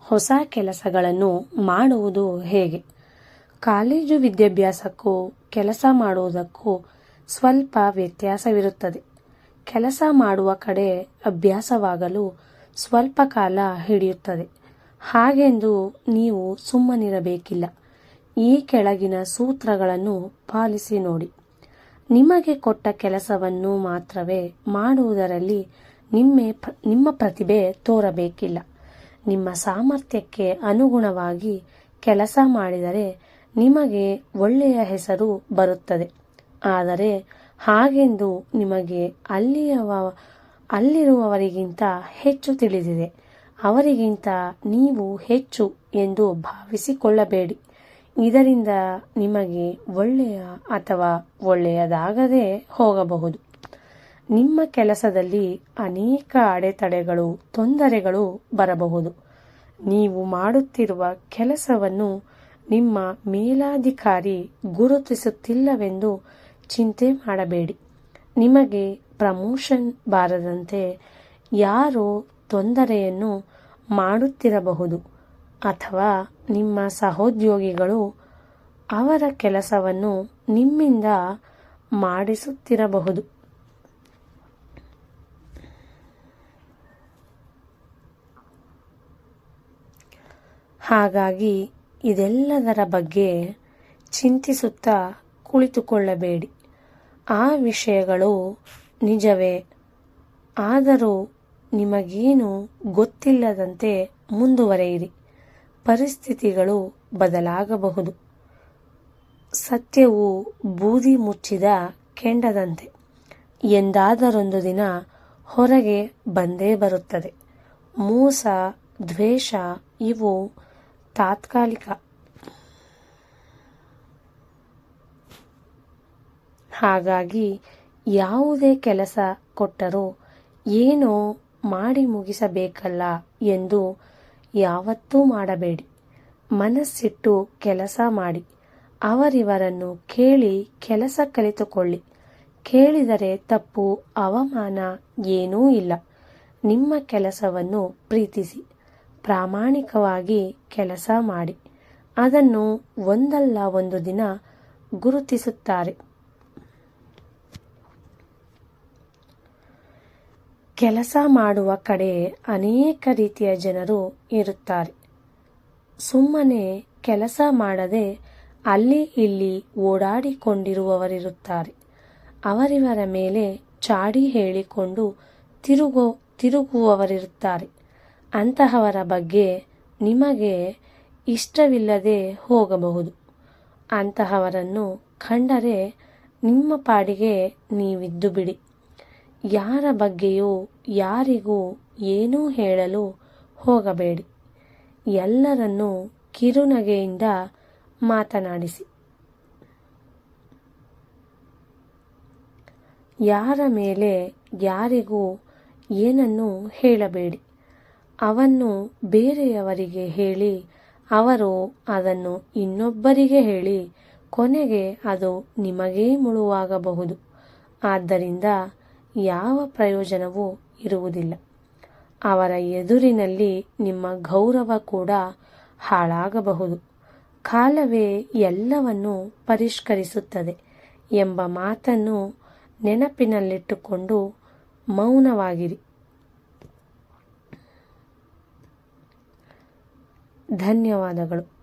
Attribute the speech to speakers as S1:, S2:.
S1: ಹೊಸ ಕೆಲಸಗಳನ್ನು ಮಾಡುವುದು ಹೇಗೆ? ಕಾಲೇಜು ವಿದ್ಯಾಭ್ಯಾಸಕ್ಕೂ ಕೆಲಸ ಮಾಡುವುದಕ್ಕೂ ಸ್ವಲ್ಪ ವ್ಯತ್ಯಾಸವಿರುತ್ತದೆ. ಕೆಲಸ ಮಾಡುವ ಕಡೆ ಅಭ್ಯಾಸವಾಗಲು ಸ್ವಲ್ಪ ಕಾಲ ಹಿಡಿಯುತ್ತದೆ. ಹಾಗೆಂದು ನೀವು ಸುಮ್ಮನಿರಬೇಕಿಲ್ಲ. ಈ ಕೆಳಗಿನ ಸೂತ್ರಗಳನ್ನು ಪಾಲಿಸಿ ನೋಡಿ. ನಿಮಗೆ ಕೊಟ್ಟ ಕೆಲಸವನ್ನು ಮಾತ್ರವೇ ಮಾಡುವುದರಲ್ಲಿ ನಿಮ್ಮ ಪ್ರತಿಭೆ ತೋರಬೇಕಿಲ್ಲ. ನಿಮ್ಮ ಸಾಮರ್ಥ್ಯಕ್ಕೆ ಅನುಗುಣವಾಗಿ ಕೆಲಸ ಮಾಡಿದರೆ ನಿಮಗೆ ಒಳ್ಳೆಯ ಹೆಸರು ಬರುತ್ತದೆ. ಆದರೆ ಹಾಗೆಂದು ನಿಮಗೆ ಅಲ್ಲಿರುವವರಿಗಿಂತ ಹೆಚ್ಚು ತಿಳಿದಿದೆ, ಅವರಿಗಿಂತ ನೀವು ಹೆಚ್ಚು ಎಂದು ಭಾವಿಸಿಕೊಳ್ಳಬೇಡಿ. ಇದರಿಂದ ನಿಮಗೆ ಒಳ್ಳೆಯ ಅಥವಾ ಒಳ್ಳೆಯದಾಗದೇ ಹೋಗಬಹುದು. ನಿಮ್ಮ ಕೆಲಸದಲ್ಲಿ ಅನೇಕ ಅಡೆತಡೆಗಳು, ತೊಂದರೆಗಳು ಬರಬಹುದು. ನೀವು ಮಾಡುತ್ತಿರುವ ಕೆಲಸವನ್ನು ನಿಮ್ಮ ಮೇಲಾಧಿಕಾರಿ ಗುರುತಿಸುತ್ತಿಲ್ಲವೆಂದು ಚಿಂತೆ ಮಾಡಬೇಡಿ. ನಿಮಗೆ ಪ್ರಮೋಷನ್ ಬಾರದಂತೆ ಯಾರೋ ತೊಂದರೆಯನ್ನು ಮಾಡುತ್ತಿರಬಹುದು, ಅಥವಾ ನಿಮ್ಮ ಸಹೋದ್ಯೋಗಿಗಳು ಅವರ ಕೆಲಸವನ್ನು ನಿಮ್ಮಿಂದ ಮಾಡಿಸುತ್ತಿರಬಹುದು. ಹಾಗಾಗಿ ಇದೆಲ್ಲದರ ಬಗ್ಗೆ ಚಿಂತಿಸುತ್ತಾ ಕುಳಿತುಕೊಳ್ಳಬೇಡಿ. ಆ ವಿಷಯಗಳು ನಿಜವೇ, ಆದರೂ ನಿಮಗೇನು ಗೊತ್ತಿಲ್ಲದಂತೆ ಮುಂದುವರೆಯಿರಿ. ಪರಿಸ್ಥಿತಿಗಳು ಬದಲಾಗಬಹುದು. ಸತ್ಯವು ಬೂದಿ ಮುಚ್ಚಿದ ಕೆಂಡದಂತೆ ಎಂದಾದರೊಂದು ದಿನ ಹೊರಗೆ ಬಂದೇ ಬರುತ್ತದೆ. ಮೋಸ, ದ್ವೇಷ ಇವು ತಾತ್ಕಾಲಿಕ. ಹಾಗಾಗಿ ಯಾವುದೇ ಕೆಲಸ ಕೊಟ್ಟರೂ ಏನೋ ಮಾಡಿ ಮುಗಿಸಬೇಕಲ್ಲ ಎಂದು ಯಾವತ್ತೂ ಮಾಡಬೇಡಿ. ಮನಸ್ಸಿಟ್ಟು ಕೆಲಸ ಮಾಡಿ. ಅವರಿವರನ್ನು ಕೇಳಿ ಕೆಲಸ ಕಲಿತುಕೊಳ್ಳಿ. ಕೇಳಿದರೆ ತಪ್ಪು, ಅವಮಾನ ಏನೂ ಇಲ್ಲ. ನಿಮ್ಮ ಕೆಲಸವನ್ನು ಪ್ರೀತಿಸಿ, ಪ್ರಾಮಾಣಿಕವಾಗಿ ಕೆಲಸ ಮಾಡಿ. ಅದನ್ನು ಒಂದಲ್ಲ ಒಂದು ದಿನ ಗುರುತಿಸುತ್ತಾರೆ. ಕೆಲಸ ಮಾಡುವ ಕಡೆ ಅನೇಕ ರೀತಿಯ ಜನರು ಇರುತ್ತಾರೆ. ಸುಮ್ಮನೆ ಕೆಲಸ ಮಾಡದೆ ಅಲ್ಲಿ ಇಲ್ಲಿ ಓಡಾಡಿಕೊಂಡಿರುವವರಿರುತ್ತಾರೆ. ಅವರಿವರ ಮೇಲೆ ಚಾಡಿ ಹೇಳಿಕೊಂಡು ತಿರುಗುವವರಿರುತ್ತಾರೆ. ಅಂತಹವರ ಬಗ್ಗೆ ನಿಮಗೆ ಇಷ್ಟವಿಲ್ಲದೆ ಹೋಗಬಹುದು. ಅಂತಹವರನ್ನು ಕಂಡರೆ ನಿಮ್ಮ ಪಾಡಿಗೆ ನೀವಿದ್ದು ಬಿಡಿ. ಯಾರ ಬಗ್ಗೆಯೂ ಯಾರಿಗೂ ಏನೂ ಹೇಳಲು ಹೋಗಬೇಡಿ. ಎಲ್ಲರನ್ನೂ ಕಿರುನಗೆಯಿಂದ ಮಾತನಾಡಿಸಿ. ಯಾರ ಮೇಲೆ ಯಾರಿಗೂ ಏನನ್ನೂ ಹೇಳಬೇಡಿ. ಅವನ್ನು ಬೇರೆಯವರಿಗೆ ಹೇಳಿ ಅವರು ಅದನ್ನು ಇನ್ನೊಬ್ಬರಿಗೆ ಹೇಳಿ ಕೊನೆಗೆ ಅದು ನಿಮಗೇ ಮುಳುವಾಗಬಹುದು. ಆದ್ದರಿಂದ ಯಾವ ಪ್ರಯೋಜನವೂ ಇರುವುದಿಲ್ಲ. ಅವರ ಎದುರಿನಲ್ಲಿ ನಿಮ್ಮ ಗೌರವ ಕೂಡ ಹಾಳಾಗಬಹುದು. ಕಾಲವೇ ಎಲ್ಲವನ್ನೂ ಪರಿಷ್ಕರಿಸುತ್ತದೆ ಎಂಬ ಮಾತನ್ನು ನೆನಪಿನಲ್ಲಿಟ್ಟುಕೊಂಡು ಮೌನವಾಗಿರಿ. ಧನ್ಯವಾದಗಳು.